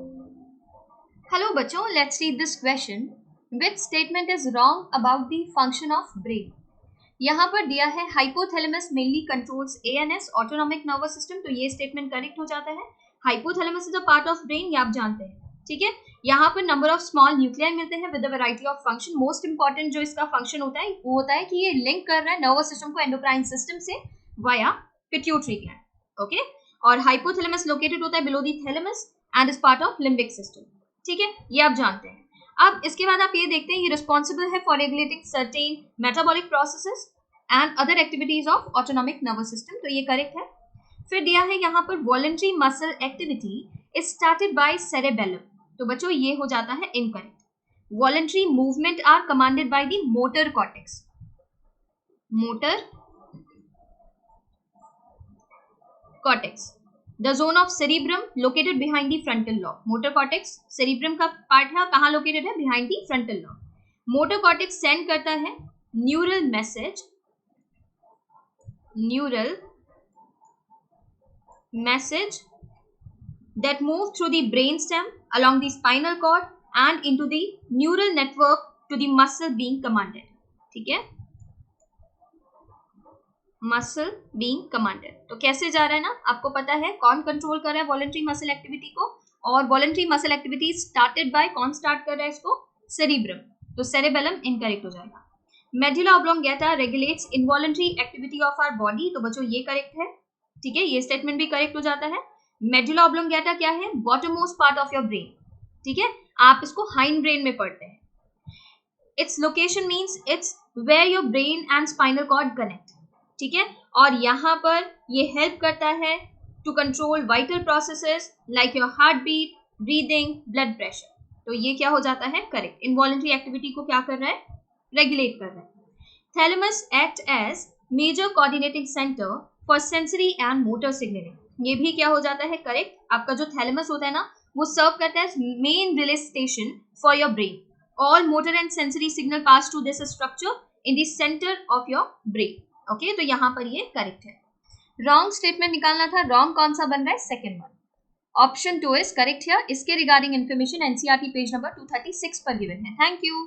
Hello बच्चों, let's read this question. Which statement is wrong about the function of brain. यहाँ पर दिया है hypothalamus mainly controls ANS autonomic nervous system. तो ये स्टेटमेंट करेक्ट हो जाता है. Hypothalamus is a part of brain, ये आप जानते हैं. ठीक है, यहाँ पर नंबर ऑफ स्मॉल न्यूक्लियाई मिलते हैं with a variety of function. Most important जो इसका फंक्शन होता है वो होता है कि ये लिंक कर रहा है नर्वस सिस्टम को एंडोक्राइन सिस्टम से वाया पिट्यूटरी ग्लैंड. ओके, और हाइपोथैलेमस लोकेटेड होता है below the thalamus and is part of limbic system. ठीक है, ये आप जानते हैं. अब इसके बाद आप ये देखते हैं ये रिस्पॉन्सिबल है for regulating certain metabolic processes and other activities of autonomic nervous system. तो ये करेक्ट है. फिर दिया है यहाँ पर voluntary muscle activity is started by cerebellum. तो बच्चों ये हो जाता है incorrect. Voluntary movement are commanded by the motor cortex. Motor cortex. The zone of cerebrum located behind the frontal lobe. Motor cortex cerebrum का पार्ट है, कहाँ located है? Behind the frontal lobe. Motor cortex send करता है neural message that move through the brainstem along the spinal cord and into the neural network to the muscle being commanded. ठीक है, muscle being commanded. तो कैसे जा रहा है ना, आपको पता है कौन कंट्रोल कर रहा है वॉलंटरी मसल एक्टिविटी को. और voluntary muscle activity started by, कौन स्टार्ट कर रहा है इसको? सेरिब्रम. तो सेरेबेलम इनकरेक्ट हो जाएगा. Medulla oblongata regulates involuntary activity of our body. तो बच्चों ये करेक्ट है. ठीक है, ये स्टेटमेंट भी करेक्ट हो जाता है. मेडुला ऑब्लोंगेटा क्या है? Bottommost part of your brain. ठीक है, आप इसको हाइंड ब्रेन में पढ़ते हैं. Its location means it's where your brain and spinal cord connect. ठीक है, और यहाँ पर ये हेल्प करता है to control vital processes like your heartbeat, breathing, blood pressure. तो ये क्या हो जाता है? करेक्ट. इनवॉलंटरी एक्टिविटी को क्या कर रहा है? रेगुलेट कर रहा है. Thalamus act as major coordinating centre for sensory and motor signalling. ये भी क्या हो जाता है? करेक्ट. आपका जो थैलेमस होता है ना, वो सर्व करता है main relay station for your brain. All motor and sensory signal pass to this structure in the centre of your brain. Okay, तो यहां पर ये करेक्ट है. रॉन्ग स्टेटमेंट निकालना था. रॉन्ग कौन सा बन रहा है? Second one. Option 2 is correct here. इसके regarding information NCERT page number 236 पर गिवन है. Thank you.